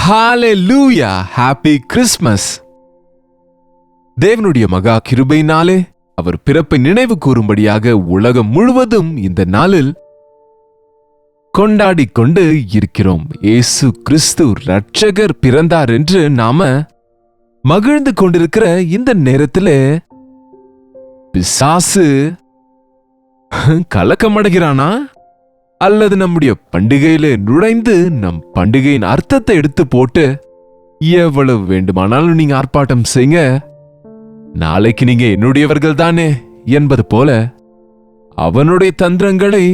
ஹalleluya happy Christmas. தேவனுடைய மகா கிருபையினாலே அவர் பிறப்பை நினைவு கூறும்படியாக உலகம் முழுவதும் இந்த நாளில் கொண்டாடிக் கொண்டு இருக்கிறோம். இயேசு கிறிஸ்து இரட்சகர் பிறந்தார் என்று நாம மகிழ்ந்து கொண்டிருக்கிற இந்த நேரத்திலே பிசாசு கலக்கமடைகிறானா அல்லது நம்முடைய பண்டிகையில நுழைந்து நம் பண்டிகையின் அர்த்தத்தை எடுத்து போட்டு எவ்வளவு வேண்டுமானாலும் நீங்க ஆர்ப்பாட்டம் செய்யுங்க, நாளைக்கு நீங்க என்னுடையவர்கள் தானே என்பது போல அவனுடைய தந்திரங்களை,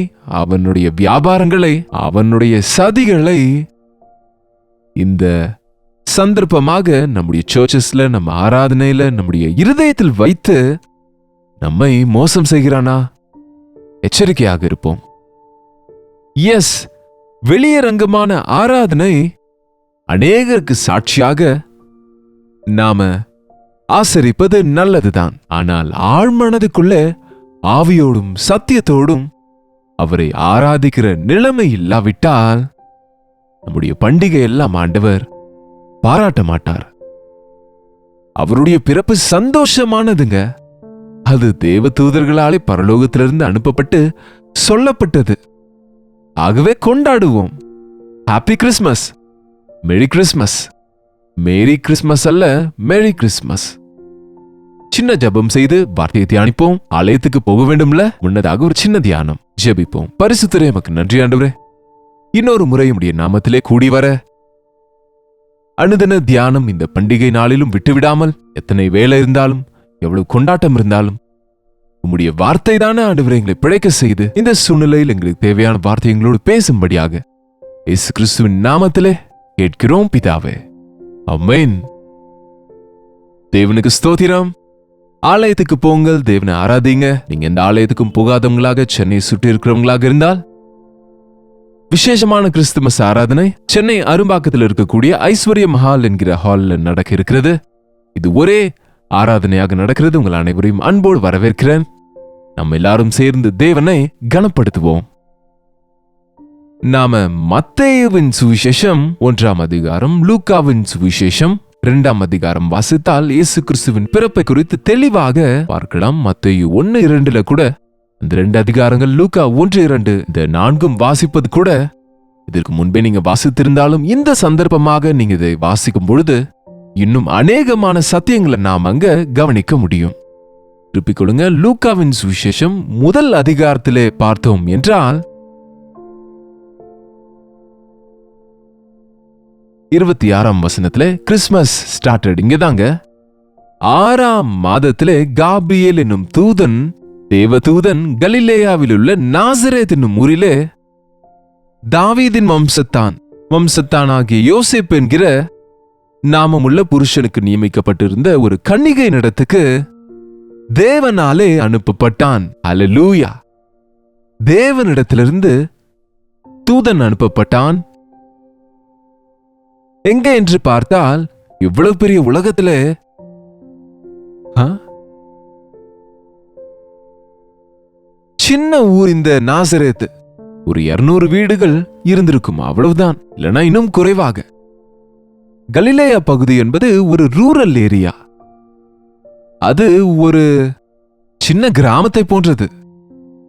அவனுடைய வியாபாரங்களை, அவனுடைய சதிகளை இந்த சந்தர்ப்பமாக நம்முடைய சர்ச்சஸ்ல, நம்ம ஆராதனையில, நம்முடைய இருதயத்தில் வைத்து நம்மை மோசம் செய்கிறானா? எச்சரிக்கையாக இருப்போம். எஸ், வெளியரங்கமான ஆராதனை அநேகருக்கு சாட்சியாக நாம ஆசரிப்பது நல்லதுதான். ஆனால் ஆழ்மனதுக்குள்ளே ஆவியோடும் சத்தியத்தோடும் அவரை ஆராதிக்கிற நிலைமை இல்லாவிட்டால் நம்முடைய பண்டிகை எல்லாம் ஆண்டவர் பாராட்ட மாட்டார். அவருடைய பிறப்பு சந்தோஷமானதுங்க. அது தேவ தூதர்களாலே பரலோகத்திலிருந்து அனுப்பப்பட்டு சொல்லப்பட்டது. ஆகவே கொண்டாடுவோம். ஹாப்பி கிறிஸ்மஸ், மெரி கிறிஸ்மஸ். மேரி கிறிஸ்மஸ் அல்ல, மெரி கிறிஸ்மஸ். சின்ன ஜெபம் செய்து வார்த்தையை தியானிப்போம். ஆலயத்துக்கு போக வேண்டும்ல, முன்னதாக ஒரு சின்ன தியானம். ஜெபிப்போம். பரிசுத்தரே, எமக்கு நன்றி ஆண்டவரே, இன்னொரு முறை உம்முடைய நாமத்திலே கூடி வர அனுதின தியானம் இந்த பண்டிகை நாளிலும் விட்டுவிடாமல், எத்தனை வேலை இருந்தாலும், எவ்வளவு கொண்டாட்டம் இருந்தாலும், உம்முடைய வார்த்தை தானே ஆண்டவரே எங்களை பிழைக்க செய்து இந்த சூழ்நிலையில் எங்களுக்கு தேவையான வார்த்தை எங்களோடு பேசும்படியாக இயேசு கிறிஸ்துவின் நாமத்திலே கேட்கிறோம் பிதாவே, ஆமென். தேவனுக்கு ஸ்தோத்திரம். ஆலயத்துக்கு போங்கள், தேவனை ஆராதிங்க. நீங்க எந்த ஆலயத்துக்கும் போகாதவங்களாக, சென்னை சுற்றி இருக்கிறவங்களாக இருந்தால், விசேஷமான கிறிஸ்துமஸ் ஆராதனை சென்னை அரும்பாக்கத்தில் இருக்கக்கூடிய ஐஸ்வர்ய மஹால் என்கிற ஹால்ல நடக்க இருக்கிறது. இது ஒரே ஆராதனையாக நடக்கிறது. உங்கள் அனைவரையும் அன்போடு வரவேற்கிறேன். நம்ம எல்லாரும் சேர்ந்து தேவனை கனப்படுத்துவோம். நாம மத்தேயுவின் சுவிசேஷம் 1ஆம் அதிகாரம், லூக்காவின் சுவிசேஷம் 2ஆம் அதிகாரம் வாசித்தால் இயேசு கிறிஸ்துவின் பிறப்பை குறித்து தெளிவாக பார்க்கலாம். மத்தேயு 1:2 கூட, இந்த 2 அதிகாரங்கள், லூக்கா 1:2, இந்த 4 வாசிப்பது கூட இதற்கு முன்பே நீங்க வாசித்திருந்தாலும் இந்த சந்தர்ப்பமாக நீங்க இதை வாசிக்கும் பொழுது இன்னும் அநேகமான சத்தியங்களை நாம் அங்க கவனிக்க முடியும். திருப்பிக் கொள்ளுங்க. லூக்காவின் சுவிசேஷம் 1 அதிகாரத்திலே பார்த்தோம் என்றால் 26ஆம் வசனத்திலே கிறிஸ்மஸ் ஸ்டார்டட். இங்கதாங்க 6ஆம் மாதத்திலே காபிரியேல் என்னும் தூதன், தேவதூதன், கலிலேயாவில் உள்ள நாசரேத் என்னும் ஊரிலே தாவீதின் வம்சத்தானாகிய யோசேப்பு என்கிற நாமமுள்ள புருஷனுக்கு நியமிக்கப்பட்டிருந்த ஒரு கன்னிகை இடத்துக்கு தேவனாலே அனுப்பப்பட்டான். அல்லேலூயா. தேவனிடத்திலிருந்து தூதன் அனுப்பப்பட்டான். எங்க என்று பார்த்தால், இவ்வளவு பெரிய உலகத்திலே சின்ன ஊர் இந்த நாசரேத். ஒரு 200 வீடுகள் இருந்திருக்கும், அவ்வளவுதான், இல்லைன்னா இன்னும் குறைவாக. கலிலேயா பகுதி என்பது ஒரு ரூரல் ஏரியா. அது ஒரு சின்ன கிராமத்தை போன்றது.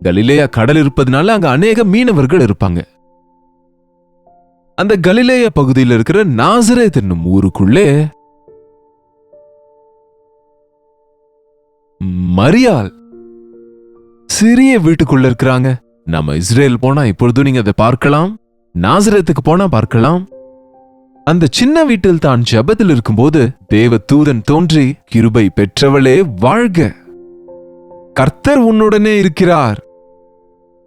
கலிலேயா கடல் இருப்பதனால அங்க அநேக மீனவர்கள் இருப்பாங்க. அந்த கலிலேயா பகுதியில் இருக்கிற நாசரேத் என்னும் ஊருக்குள்ளே மரியாள் சிறிய வீட்டுக்குள்ள இருக்கிறாங்க. நம்ம இஸ்ரேல் போனா இப்பொழுது நீங்க அதை பார்க்கலாம், நாசரேத்துக்கு போனா பார்க்கலாம். அந்த சின்ன வீட்டில் தான் ஜெபத்தில் இருக்கும்போது தேவ தூதன் தோன்றி, கிருபை பெற்றவளே வாழ்க, கர்த்தர் உன்னுடனே இருக்கிறார்,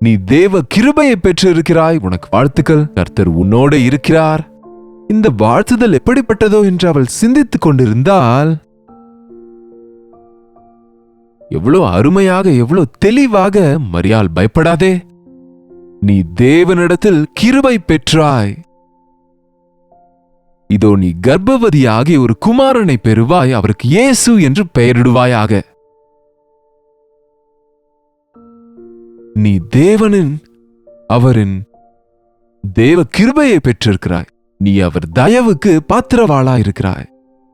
நீ தேவ கிருபையை பெற்று இருக்கிறாய், உனக்கு வாழ்த்துக்கள், கர்த்தர் உன்னோட இருக்கிறார். இந்த வாழ்த்துதல் எப்படிப்பட்டதோ என்று அவள் சிந்தித்துக் கொண்டிருந்தால், எவ்வளவு அருமையாக, எவ்வளவு தெளிவாக மரியாள், பயப்படாதே, நீ தேவனிடத்தில் கிருபை பெற்றாய், இதோ நீ கர்ப்பவதியாகி ஒரு குமாரனை பெறுவாய், அவருக்கு இயேசு என்று பெயரிடுவாயாக. நீ அவரின் தேவ கிருபையை பெற்றிருக்கிறாய். நீ அவர் தயவுக்கு பாத்திரவாளா இருக்கிறாய்.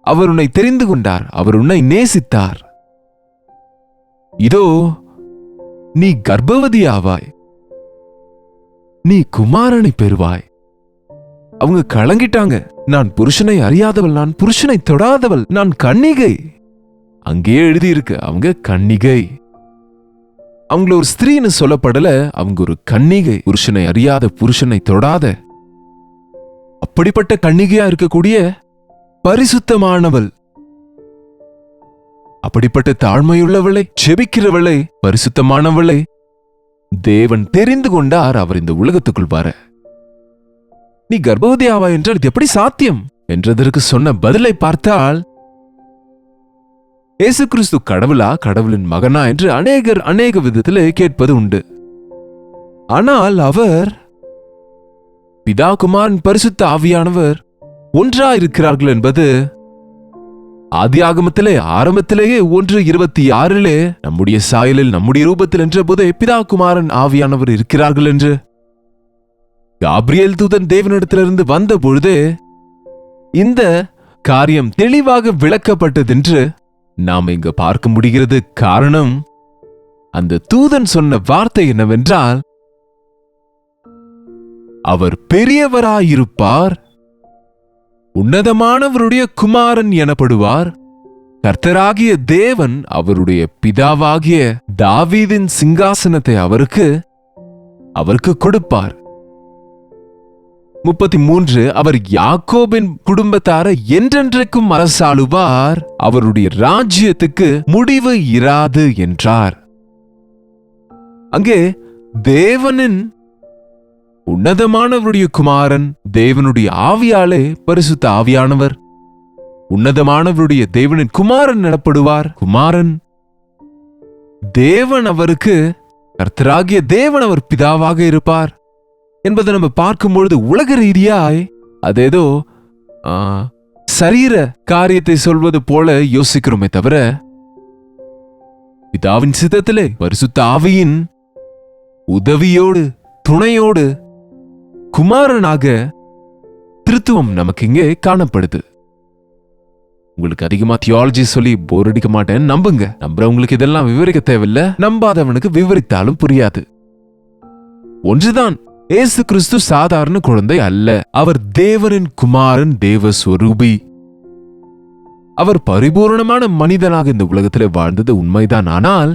அவர் உன்னை தெரிந்து கொண்டார், அவர் உன்னை நேசித்தார். இதோ நீ கர்ப்பவதி ஆவாய், நீ குமாரனை பெறுவாய். அவங்க கலங்கிட்டாங்க. நான் புருஷனை அறியாதவள், நான் புருஷனை தொடாதவள், நான் கன்னிகை. அங்கேயே எழுதியிருக்கு அவங்க கன்னிகை. அவங்கள ஒரு ஸ்திரீன்னு சொல்லப்படல, அவங்க ஒரு கன்னிகை, புருஷனை அறியாத, புருஷனை தொடாத. அப்படிப்பட்ட கன்னிகையா இருக்கக்கூடிய பரிசுத்தமானவள், அப்படிப்பட்ட தாழ்மையுள்ளவளை, செபிக்கிறவளை, பரிசுத்தமானவளை தேவன் தெரிந்து கொண்டார். அவர் இந்த உலகத்துக்குள் வர. நீ கர்ப்பவதி ஆவா என்றால் இது எப்படி சாத்தியம் என்றதற்கு சொன்ன பதிலை பார்த்தால், இயேசு கிறிஸ்து கடவுளா, கடவுளின் மகனா என்று அநேகர் அநேக விதத்திலே கேட்பது உண்டு. ஆனால் அவர் பிதா, குமாரன், பரிசுத்த ஆவியானவர் ஒன்றாயிருக்கிறார்கள் என்பது ஆதியாகமத்திலே ஆரம்பத்திலேயே 1:26 நம்முடைய சாயலில் நம்முடைய ரூபத்தில் என்ற போதே பிதா, குமாரன், ஆவியானவர் இருக்கிறார்கள் என்று காபிரியேல் தூதன் தேவனிடத்திலிருந்து வந்த பொழுதே இந்த காரியம் தெளிவாக விளக்கப்பட்டதென்று நாம் இங்கு பார்க்க முடிகிறது. காரணம், அந்த தூதன் சொன்ன வார்த்தை என்னவென்றால், அவர் பெரியவராயிருப்பார், உன்னதமானவருடைய குமாரன் எனப்படுவார், கர்த்தராகிய தேவன் அவருடைய பிதாவாகிய தாவீதின் சிங்காசனத்தை அவருக்கு கொடுப்பார். 33 அவர் யாக்கோபின் குடும்பத்தாரை என்றென்றைக்கும் அரசாளுவார், அவருடைய ராஜ்யத்துக்கு முடிவு இராது என்றார். அங்கே தேவனின் உன்னதமானவருடைய குமாரன், தேவனுடைய ஆவியாலே பரிசுத்த ஆவியானவர் உன்னதமானவருடைய தேவனின் குமாரன் எனப்படுவார். குமாரன் தேவன் அவருக்கு கர்த்தராகிய தேவன் அவர் பிதாவாக இருப்பார் என்பதை நம்ம பார்க்கும்பொழுது உலக ரீதியாய் அதேதோ சரீர காரியத்தை சொல்வது போல யோசிக்கிறோமே தவிர, பிதாவின் சித்தத்திலே பரிசுத்த ஆவியின் உதவியோடு, துணையோடு குமாரனாக திருத்துவம் நமக்கு இங்கே காணப்படுது. உங்களுக்கு அதிகமா தியாலஜி சொல்லி போர் அடிக்க மாட்டேன், நம்புங்க. நம்புறவங்களுக்கு இதெல்லாம் விவரிக்க தேவையில்லை, நம்பாதவனுக்கு விவரித்தாலும் புரியாது. ஒன்றுதான், இயேசு கிறிஸ்து சாதாரண குழந்தை அல்ல. அவர் தேவனின் குமாரன், தேவஸ்வரூபி. அவர் பரிபூர்ணமான மனிதனாக இந்த உலகத்திலே வாழ்ந்தது உண்மைதான். ஆனால்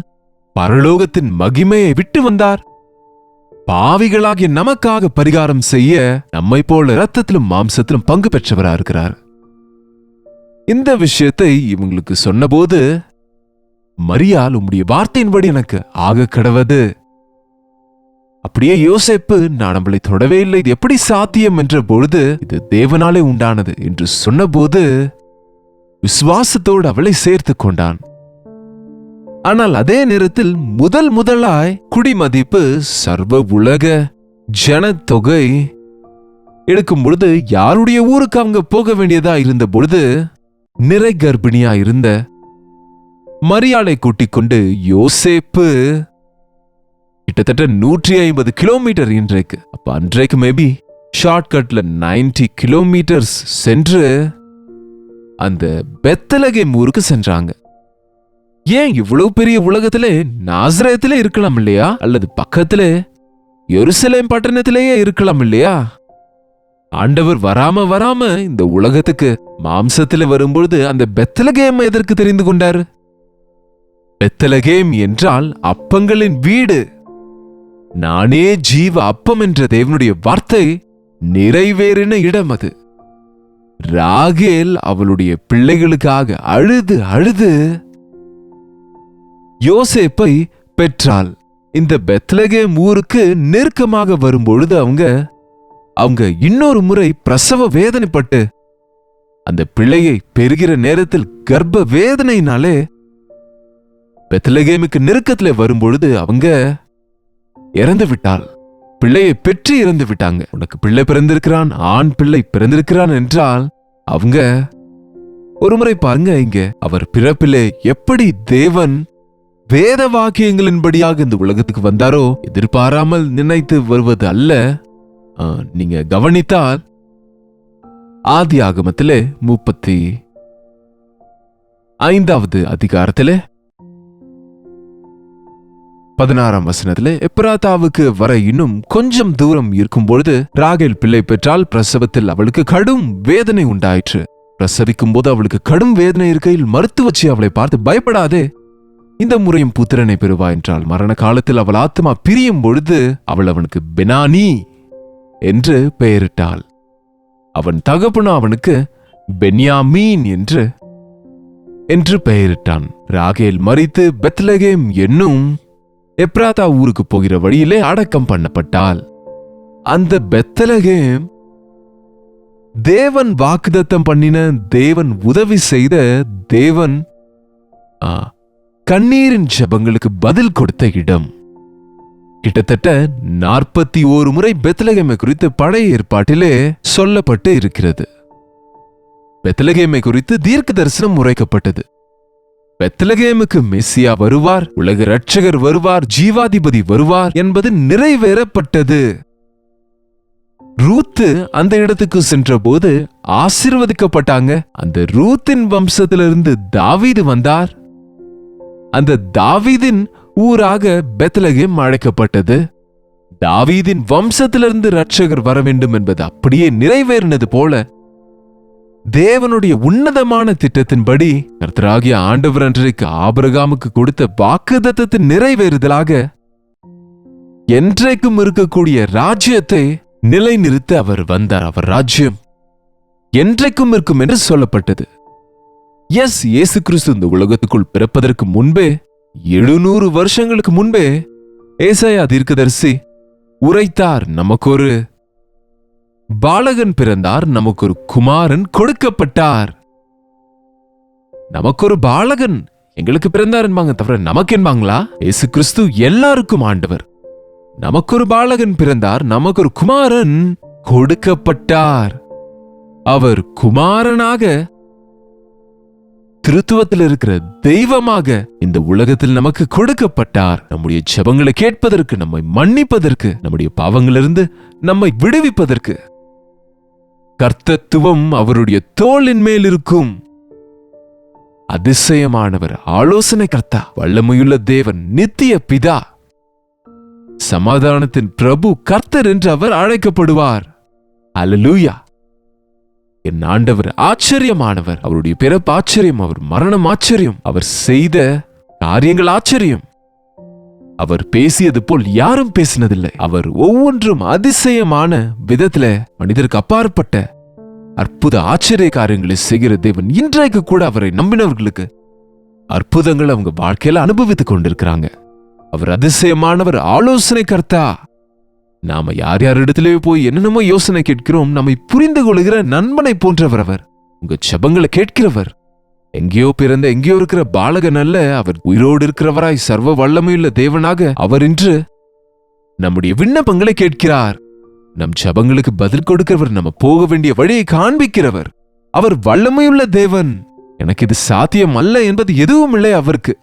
பரலோகத்தின் மகிமையை விட்டு வந்தார். பாவிகளாகிய நமக்காக பரிகாரம் செய்ய நம்மை போல இரத்தத்திலும் மாம்சத்திலும் பங்கு பெற்றவரா இருக்கிறார். இந்த விஷயத்தை இவங்களுக்கு சொன்னபோது, மரியாள் உம்முடைய வார்த்தையின்படி எனக்கு ஆக கடவது. அப்படியே யோசேப்பு, நான் நம்மளை தொடவே இல்லை, இது எப்படி சாத்தியம் என்ற பொழுது, இது தேவனாலே உண்டானது என்று சொன்னபோது விசுவாசத்தோடு அவளை சேர்த்து கொண்டான். ஆனால் அதே நேரத்தில் முதலாய் குடிமதிப்பு, சர்வ உலக ஜனத்தொகை எடுக்கும் பொழுது யாருடைய ஊருக்கு அவங்க போக வேண்டியதா இருந்த பொழுது, நிறை கர்ப்பிணியா இருந்த மரியாளை கூட்டிக் கொண்டு யோசேப்பு கிட்டத்தட்ட 150 கிலோமீட்டர் இன்றைக்கு, அப்ப அன்றைக்கு மேபி ஷார்ட்கட்ல 90 கிலோமீட்டர்ஸ் சென்று அந்த பெத்லகேம் ஊருக்கு சென்றாங்க. ஏன் இவ்வளவு பெரிய உலகத்திலே நாசரேத்திலே இருக்கலாம் இல்லையா? அல்லது பக்கத்திலே எருசலேம் பட்டணத்திலேயே இருக்கலாம் இல்லையா? ஆண்டவர் வராம இந்த உலகத்துக்கு மாம்சத்திலே வரும்பொழுது அந்த பெத்லகேம் எதற்கு தெரிந்து கொண்டாரு? பெத்லகேம் என்றால் அப்பங்களின் வீடு. நானே ஜீவ அப்பம் என்ற தேவனுடைய வார்த்தை நிறைவேறின இடம் அது. ராகேல் அவளுடைய பிள்ளைகளுக்காக அழுது அழுது யோசேப்பை பெற்றாள். இந்த பெத்லகேம் ஊருக்கு நெருக்கமாக வரும்பொழுது அவங்க இன்னொரு முறை பிரசவ வேதனைப்பட்டு அந்த பிள்ளையை பெறுகிற நேரத்தில் கர்ப்ப வேதனையினாலே பெத்லகேமுக்கு நெருக்கத்திலே வரும்பொழுது அவங்க இறந்து விட்டாள். பிள்ளையை பெற்று இறந்து விட்டாங்க. உனக்கு பிள்ளை பிறந்திருக்கிறான், ஆண் பிள்ளை பிறந்திருக்கிறான் என்றால் அவங்க ஒரு முறை பாருங்க, இங்க அவர் பிறப்பிலே எப்படி தேவன் வேத வாக்கியங்களின்படியாக இந்த உலகத்துக்கு வந்தாரோ, எதிர்பாராமல் நினைத்து வருவது அல்ல. நீங்க கவனித்தால் ஆதியாகமத்திலே 35வது அதிகாரத்திலே 16ஆம் வசனத்திலே, எப்ராத்தாவுக்கு வர இன்னும் கொஞ்சம் தூரம் இருக்கும் பொழுது ராகேல் பிள்ளை பெற்றால். பிரசவத்தில் அவளுக்கு கடும் வேதனை உண்டாயிற்று. பிரசவிக்கும் போது அவளுக்கு கடும் வேதனை இருக்கையில் மருத்துவச்சி அவளை பார்த்து, பயப்படாதே, இந்த முறையும் புத்திரனை பெறுவா என்றாள். மரண காலத்தில் அவள் ஆத்மா பிரியும் பொழுது அவள் அவனுக்கு பெனானி என்று பெயரிட்டாள். அவன் தகப்பனோ அவனுக்கு பென்யாமீன் என்று பெயரிட்டான். ராகேல் மரித்து பெத்லகேம் என்னும் எப்ராத்தா ஊருக்கு போகிற வழியிலே அடக்கம் பண்ணப்பட்டாள். அந்த பெத்லகேம் தேவன் வாக்குத்தத்தம் பண்ணின, தேவன் உதவி செய்த, தேவன் கண்ணீரின் ஜெபங்களுக்கு பதில் கொடுத்த இடம். கிட்டத்தட்ட 41 முறை பெத்லகேமை குறித்து பழைய ஏற்பாட்டிலே சொல்லப்பட்டு இருக்கிறது. பெத்லகேமை குறித்து தீர்க்க தரிசனம் உரைக்கப்பட்டது. பெத்லகேமுக்கு மெஸ்ஸியா வருவார், உலக இரட்சகர் வருவார், ஜீவாதிபதி வருவார் என்பது நிறைவேறப்பட்டது. ரூத்து அந்த இடத்துக்கு சென்ற போது ஆசீர்வதிக்கப்பட்டாங்க. அந்த ரூத்தின் வம்சத்திலிருந்து தாவீது வந்தார். அந்த தாவீதின் ஊராக பெத்லகேம் அழைக்கப்பட்டது. தாவீதின் வம்சத்திலிருந்து இரட்சகர் வர வேண்டும் என்பது அப்படியே நிறைவேறினது போல தேவனுடைய உன்னதமான திட்டத்தின்படி கர்த்தராகிய ஆண்டவர் அன்றைக்கு ஆபிரகாமுக்கு கொடுத்த வாக்குத்தத்தத்தின் நிறைவேறுதலாக என்றைக்கும் இருக்கக்கூடிய ராஜ்யத்தை நிலைநிறுத்த அவர் வந்தார். அவர் ராஜ்யம் என்றைக்கும் இருக்கும் என்று சொல்லப்பட்டது. இயேசு கிறிஸ்து இந்த உலகத்துக்குள் பிறப்பதற்கு முன்பே 700 வருஷங்களுக்கு முன்பே ஏசாயா தீர்க்கதரிசி உரைத்தார், நமக்கு ஒரு பாலகன் பிறந்தார், நமக்கு ஒரு குமாரன் கொடுக்கப்பட்டார். நமக்கு ஒரு பாலகன் எங்களுக்கு பிறந்தார் என்பாங்க தவிர நமக்கு என்பாங்களா? இயேசு கிறிஸ்து எல்லாருக்கும் ஆண்டவர். நமக்கு ஒரு பாலகன் பிறந்தார், நமக்கு ஒரு குமாரன் கொடுக்கப்பட்டார். அவர் குமாரனாக திருத்துவத்தில் இருக்கிற தெய்வமாக இந்த உலகத்தில் நமக்கு கொடுக்கப்பட்டார். நம்முடைய ஜெபங்களை கேட்பதற்கு, நம்மை மன்னிப்பதற்கு, நம்முடைய பாவங்களிலிருந்து நம்மை விடுவிப்பதற்கு. கர்த்தத்துவம் அவருடைய தோளின் மேல் இருக்கும். அதிசயமானவர், ஆலோசனை கர்த்தா, வல்லமையுள்ள தேவன், நித்திய பிதா, சமாதானத்தின் பிரபு, கர்த்தர் என்று அவர் அழைக்கப்படுவார். அல்லேலூயா. என் ஆண்டவர் ஆச்சரியமானவர். அவருடைய பிறப்பு ஆச்சரியம், அவர் மரணம் ஆச்சரியம், அவர் செய்த காரியங்கள் ஆச்சரியம். அவர் பேசியது போல் யாரும் பேசினதில்லை. அவர் ஒவ்வொன்றும் அதிசயமான விதத்துல மனிதருக்கு அப்பாற்பட்ட அற்புத ஆச்சரிய காரியங்களை செய்கிற தேவன். இன்றைக்கு கூட அவரை நம்பினவர்களுக்கு அற்புதங்கள் அவங்க வாழ்க்கையில அனுபவித்துக் கொண்டிருக்கிறாங்க. அவர் அதிசயமானவர், ஆலோசனை கர்த்தா. நாம யார் இடத்திலேயே போய் என்னென்னமோ யோசனை கேட்கிறோம். நம்மை புரிந்து கொள்கிற நண்பனை போன்றவர் அவர். உங்க ஜெபங்களை கேட்கிறவர். எங்கேயோ பிறந்த எங்கேயோ இருக்கிற பாலகன் அல்ல. அவர் உயிரோடு இருக்கிறவராய் சர்வ வல்லமையுள்ள தேவனாக அவர் இன்று நம்முடைய விண்ணப்பங்களை கேட்கிறார். நம் ஜெபங்களுக்கு பதில் கொடுக்கிறவர், நம்ம போக வேண்டிய வழியை காண்பிக்கிறவர். அவர் வல்லமையுள்ள தேவன். எனக்கு இது சாத்தியம் அல்ல என்பது எதுவும் இல்லை அவருக்கு.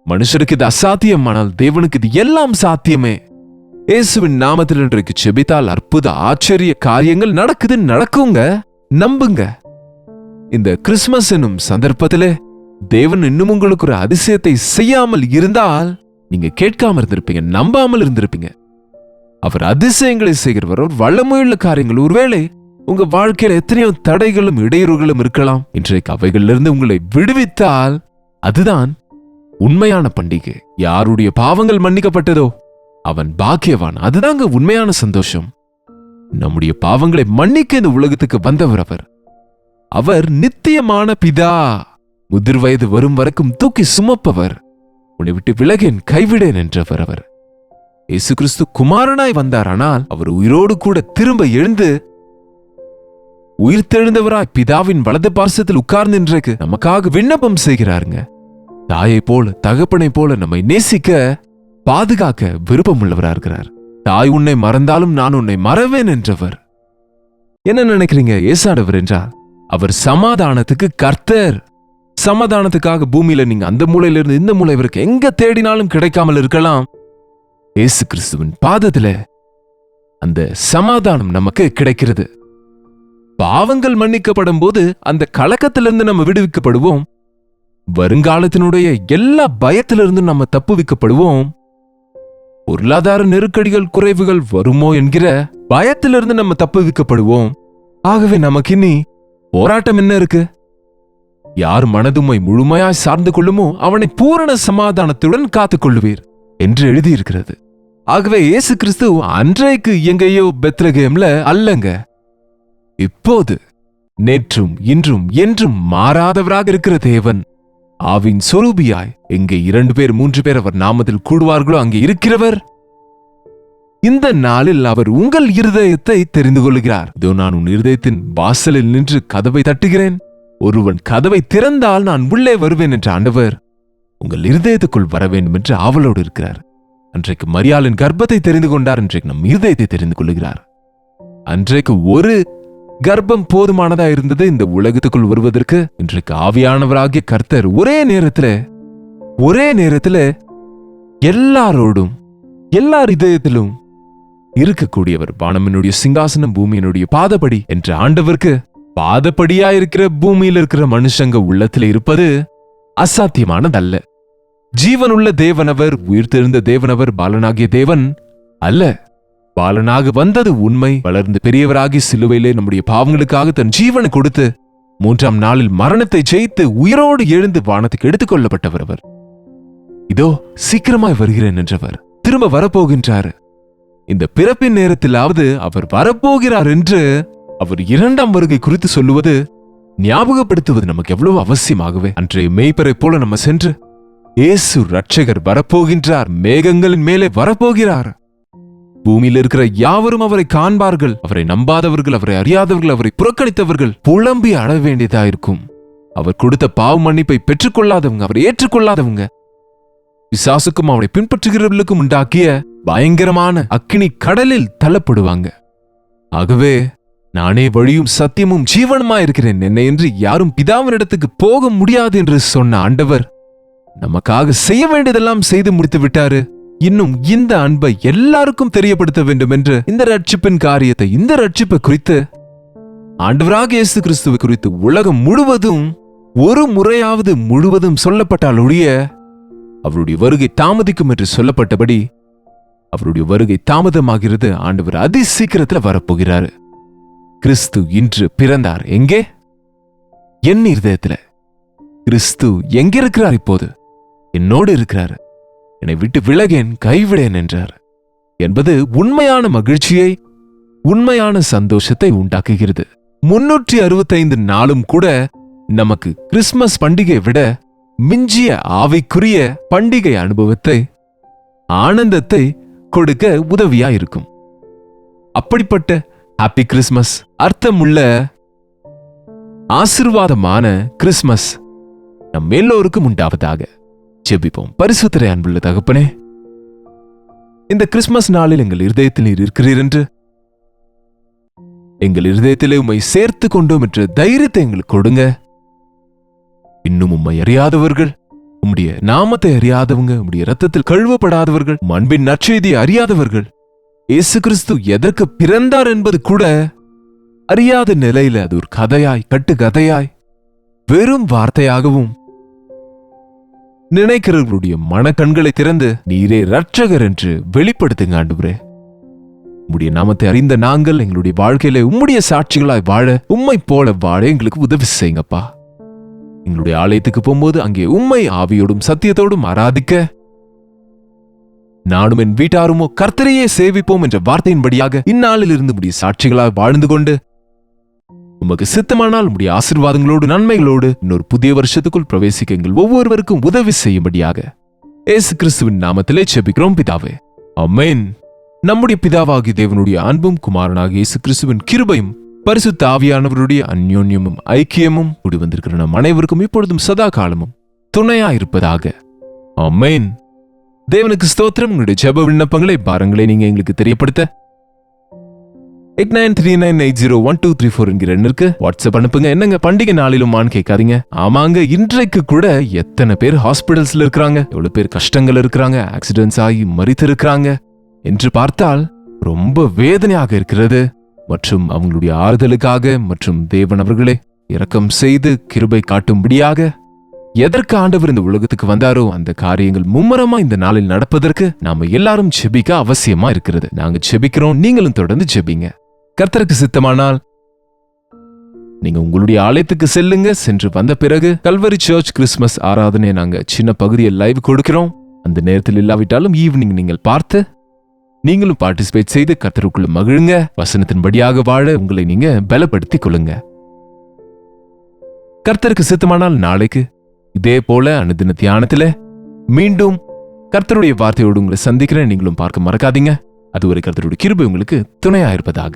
மனுஷருக்கு இது அசாத்தியம், ஆனால் தேவனுக்கு இது எல்லாம் சாத்தியமே. இயேசுவின் நாமத்தில் இன்றைக்கு செபித்தால் அற்புத ஆச்சரிய காரியங்கள் நடக்குங்க. நம்புங்க. இந்த கிறிஸ்துமஸ் என்னும் சந்தர்ப்பத்திலே தேவன் இன்னும் உங்களுக்கு ஒரு அதிசயத்தை செய்யாமல் இருந்தால் நீங்க கேட்காம இருந்திருப்பீங்க, நம்பாமல் இருந்திருப்பீங்க. அவர் அதிசயங்களை செய்கிறவர், வல்லமையுள்ள காரியங்கள். ஒருவேளை உங்க வாழ்க்கையில எத்தனையோ தடைகளும் இடையூறுகளும் இருக்கலாம். இன்றைக்கு அவைகளிலிருந்து உங்களை விடுவித்தால் அதுதான் உண்மையான பண்டிகை. யாருடைய பாவங்கள் மன்னிக்கப்பட்டதோ அவன் பாக்கியவான். அதுதாங்க உண்மையான சந்தோஷம். நம்முடைய பாவங்களை மன்னிக்க இந்த உலகத்துக்கு வந்தவர் அவர். அவர் நித்தியமான பிதா. முதிர் வயது வரும் வரைக்கும் தூக்கி சுமப்பவர். உன்னை விட்டு விலகேன், கைவிடேன் என்றவர் அவர். இயேசு கிறிஸ்து குமாரனாய் வந்தார். ஆனால் அவர் உயிரோடு கூட திரும்ப எழுந்து உயிர்த்தெழுந்தவராய் பிதாவின் வலது பார்சத்தில் உட்கார்ந்து இன்றைக்கு நமக்காக விண்ணப்பம் செய்கிறாருங்க. தாயை போல, தகப்பனை போல நம்மை நேசிக்க, பாதுகாக்க விருப்பம் உள்ளவரா இருக்கிறார். தாய் உன்னை மறந்தாலும் நான் உன்னை மறவேன் என்றவர். என்ன நினைக்கிறீங்க? ஏசாண்டவர் என்றால் அவர் சமாதானத்துக்கு கர்த்தர். சமாதானத்துக்காக பூமியில நீங்க அந்த மூலையில இருந்து இந்த மூலை வரைக்கும் எங்க தேடினாலும் கிடைக்காமல் இருக்கலாம். இயேசு கிறிஸ்துவின் பாதத்துல அந்த சமாதானம் நமக்கு கிடைக்கிறது. பாவங்கள் மன்னிக்கப்படும் போது அந்த கலக்கத்திலிருந்து நம்ம விடுவிக்கப்படுவோம். வருங்காலத்தினுடைய எல்லா பயத்திலிருந்து நம்ம தப்புவிக்கப்படுவோம். பொருளாதார நெருக்கடிகள் குறைவுகள் வருமோ என்கிற பயத்திலிருந்து நம்ம தப்புவிக்கப்படுவோம். ஆகவே நமக்கு இனி போராட்டம் என்ன இருக்கு? யார் மனதுமை முழுமையாய் சார்ந்து கொள்ளுமோ அவனை பூரண சமாதானத்துடன் காத்துக் கொள்ளுவீர் என்று எழுதியிருக்கிறது. ஆகவே இயேசு கிறிஸ்து அன்றைக்கு எங்கேயோ பெத்லகேம்ல அல்லங்க, இப்போது நேற்றும் இன்றும் என்றும் மாறாதவராக இருக்கிற தேவன், ஆவின் சொரூபியாய் எங்கே 2 பேர் 3 பேர் அவர் நாமத்தில் கூடுவார்களோ அங்கே இருக்கிறவர். இந்த நாளில் அவர் உங்கள் இருதயத்தை தெரிந்து கொள்கிறார். இதோ நான் உன் இருதயத்தின் வாசலில் நின்று கதவை தட்டுகிறேன், ஒருவன் கதவை திறந்தால் நான் உள்ளே வருவேன் என்ற ஆண்டவர் உங்கள் இருதயத்துக்குள் வர வேண்டும் என்று ஆவலோடு இருக்கிறார். அன்றைக்கு மரியாளின் கர்ப்பத்தை தெரிந்து கொண்டார், இன்றைக்கு நம் இருதயத்தை தெரிந்து கொள்கிறார். அன்றைக்கு ஒரு கர்ப்பம் போதுமானதா இருந்தது இந்த உலகத்துக்குள் வருவதற்கு. இன்றைக்கு ஆவியானவராகிய கர்த்தர் ஒரே நேரத்துல எல்லாரோடும் எல்லார் இதயத்திலும் இருக்கக்கூடியவர். வானமினுடைய சிங்காசனம் பூமியினுடைய பாதப்படி என்ற ஆண்டவருக்கு பாதப்படியா இருக்கிற பூமியில் இருக்கிற மனுஷங்க உள்ளத்துல இருப்பது அசாத்தியமானதல்ல. ஜீவனுள்ள தேவனவர், உயிர்த்தெழுந்த தேவனவர் பாலனாகிய தேவன் அல்ல. பாலனாக வந்தது உண்மை. வளர்ந்து பெரியவராகி சிலுவையிலே நம்முடைய பாவங்களுக்காக தன் ஜீவனை கொடுத்து 3ஆம் நாளில் மரணத்தை ஜெயித்து உயிரோடு எழுந்து வானத்துக்கு எடுத்துக்கொள்ளப்பட்டவர் அவர். இதோ சீக்கிரமாய் வருகிறேன் என்றவர் திரும்ப வரப்போகின்றார். இந்த பிறப்பின் நேரத்திலாவது அவர் வரப்போகிறார் என்று அவர் 2ஆம் வருகை குறித்து சொல்லுவது, ஞாபகப்படுத்துவது நமக்கு எவ்வளவு அவசியமாகவே. அன்றைய மேய்ப்பரை போல நம்ம சென்று இயேசு ரட்சகர் வரப்போகின்றார், மேகங்களின் மேலே வரப்போகிறார், பூமியில் இருக்கிற யாவரும் அவரை காண்பார்கள். அவரை நம்பாதவர்கள், அவரை அறியாதவர்கள், அவரை புறக்கணித்தவர்கள் புலம்பி அழ வேண்டியதாயிருக்கும். அவர் கொடுத்த பாவ மன்னிப்பை பெற்றுக்கொள்ளாதவங்க, அவரை ஏற்றுக்கொள்ளாதவங்க, பிசாசுக்கும் அவரை பின்பற்றுகிறவர்களுக்கும் உண்டாக்கிய பயங்கரமான அக்கினி கடலில் தள்ளப்படுவாங்க. ஆகவே நானே வழியும் சத்தியமும் ஜீவனுமா இருக்கிறேன், என்னை என்று யாரும் பிதாவினிடத்துக்கு போக முடியாது என்று சொன்ன ஆண்டவர் நமக்காக செய்ய வேண்டியதெல்லாம் செய்து முடித்து விட்டாரு. இன்னும் இந்த அன்பை எல்லாருக்கும் தெரியப்படுத்த வேண்டும் என்று இந்த ரட்சிப்பின் காரியத்தை, இந்த ரட்சிப்பை குறித்து, ஆண்டவராக இயேசு கிறிஸ்துவை குறித்து உலகம் முழுவதும் ஒரு முறையாவது முழுவதும் சொல்லப்பட்டால் ஒழிய அவருடைய வருகை தாமதிக்கும் என்று சொல்லப்பட்டபடி அவருடைய வருகை தாமதமாகிறது. ஆண்டவர் அதி சீக்கிரத்தில் வரப்போகிறாரு. கிறிஸ்து இன்று பிறந்தார். எங்கே? என் இருதயத்தில். கிறிஸ்து எங்கே இருக்கிறார்? இப்போது என்னோடு இருக்கிறார். என்னை விட்டு விலகேன், கைவிடேன் என்றார் என்பது உண்மையான மகிழ்ச்சியை, உண்மையான சந்தோஷத்தை உண்டாக்குகிறது. 365 நாளும் கூட நமக்கு கிறிஸ்துமஸ் பண்டிகை விட மிஞ்சிய ஆவிக்குரிய பண்டிகை அனுபவத்தை, ஆனந்தத்தை கொடுக்க உதவியா இருக்கும். அப்படிப்பட்ட ஹாப்பி கிறிஸ்மஸ், அர்த்தமுள்ள ஆசீர்வாதமான கிறிஸ்மஸ் நம் எல்லோருக்கும் உண்டாவதாக. ஜெபிப்போம். பரிசுத்தரை அன்புள்ள தகப்பனே, இந்த கிறிஸ்துமஸ் நாளில் எங்கள் இருதயத்தில் நீர் இருக்கிறீர் என்று, எங்கள் இருதயத்திலே உம்மை சேர்த்து கொண்டோம் என்ற தைரியத்தை எங்களுக்கு கொடுங்க. இன்னும் உம்மை அறியாதவர்கள், உம்முடைய நாமத்தை அறியாதவங்க, உம்முடைய இரத்தத்தில் கழுவப்படாதவர்கள், அன்பின் நற்செய்தியை அறியாதவர்கள், இயேசு கிறிஸ்து எதற்கு பிறந்தார் என்பது கூட அறியாத நிலையில அது ஒரு கதையாய், கட்டு கதையாய், வெறும் வார்த்தையாகவும் நினைக்கிறவர்களுடைய மனக்கண்களை திறந்து நீரே ரட்சகர் என்று வெளிப்படுத்துங்க ஆண்டவரே. உம்முடைய நாமத்தை அறிந்த நாங்கள் எங்களுடைய வாழ்க்கையில உம்முடைய சாட்சிகளாய் வாழ, உம்மை போல வாழ எங்களுக்கு உதவி செய்யுங்கப்பா. எங்களுடைய ஆலயத்துக்கு போகும்போது அங்கே உம்மை ஆவியோடும் சத்தியத்தோடும் ஆராதிக்க, நானும் என் வீட்டாருமோ கர்த்தரையே சேவிப்போம் என்ற வார்த்தையின்படியாக இந்நாளில் இருந்து உம்முடைய சாட்சிகளாய் வாழ்ந்து கொண்டு, உமக்கு சித்தமானால் உம்முடைய ஆசீர்வாதங்களோடு நன்மைகளோடு இன்னொரு புதிய வருஷத்துக்குள் பிரவேசிக்க எங்கள் ஒவ்வொருவருக்கும் உதவி செய்யும்படியாக இயேசு கிறிஸ்துவின் நாமத்திலே ஜெபிக்கிறோம் பிதாவே, ஆமென். நம்முடைய பிதாவாகிய தேவனுடைய அன்பும் குமாரனாகிய இயேசு கிறிஸ்துவின் கிருபையும் பரிசுத்த ஆவியானவருடைய அந்யோன்யமும் ஐக்கியமும் கூடி வந்திருக்கிற நம் அனைவருக்கும் இப்பொழுதும் சதா காலமும் துணையாயிருப்பதாக. ஆமென். தேவனுக்கு ஸ்தோத்திரம். உங்களுடைய ஜெப விண்ணப்பங்களை, பாரங்களை நீங்க எங்களுக்கு தெரியப்படுத்த 8939801234 என்கிற எண்ணிற்கு வாட்ஸ்அப் அனுப்புங்க. என்னங்க பண்டிகை நாளிலுமான்னு கேட்காதீங்க. ஆமாங்க, இன்றைக்கு கூட எத்தனை பேர் ஹாஸ்பிடல்ஸ்ல இருக்கிறாங்க, எவ்வளவு பேர் கஷ்டங்கள் இருக்கிறாங்க, ஆக்சிடென்ட்ஸ் ஆகி மரித்து இருக்கிறாங்க என்று பார்த்தால் ரொம்ப வேதனையாக இருக்கிறது. மற்றும் அவங்களுடைய ஆறுதலுக்காக மற்றும் தேவன் அவர்களே இரக்கம் செய்து கிருபை காட்டும்படியாக எதற்கு ஆண்டவர் இந்த உலகத்துக்கு வந்தாரோ அந்த காரியங்கள் மும்முரமா இந்த நாளில் நடப்பதற்கு நாம எல்லாரும் ஜெபிக்க அவசியமா இருக்கிறது. நாங்க ஜெபிக்கிறோம், நீங்களும் தொடர்ந்து ஜெபிங்க. கர்த்தருக்கு சித்தமானால் நீங்க உங்களுடைய ஆலயத்துக்கு செல்லுங்க. சென்று வந்த பிறகு கல்வரி சர்ச் கிறிஸ்துமஸ் ஆராதனை நாங்க சின்ன பகுதியை லைவ் கொடுக்கிறோம். அந்த நேரத்தில் இல்லாவிட்டாலும் ஈவினிங் நீங்கள் பார்த்து நீங்களும் பார்ட்டிசிபேட் செய்து கர்த்தருக்குள்ள மகிழுங்க. வசனத்தின்படியாக வாழ உங்களை நீங்க பலப்படுத்திக் கொள்ளுங்க. கர்த்தருக்கு சித்தமானால் நாளைக்கு இதே போல அனுதின தியானத்துல மீண்டும் கர்த்தருடைய வார்த்தையோடு உங்களை சந்திக்கிறேன். நீங்களும் பார்க்க மறக்காதீங்க. அதுவரை கர்த்தருடைய கிருபை உங்களுக்கு துணையா இருப்பதாக.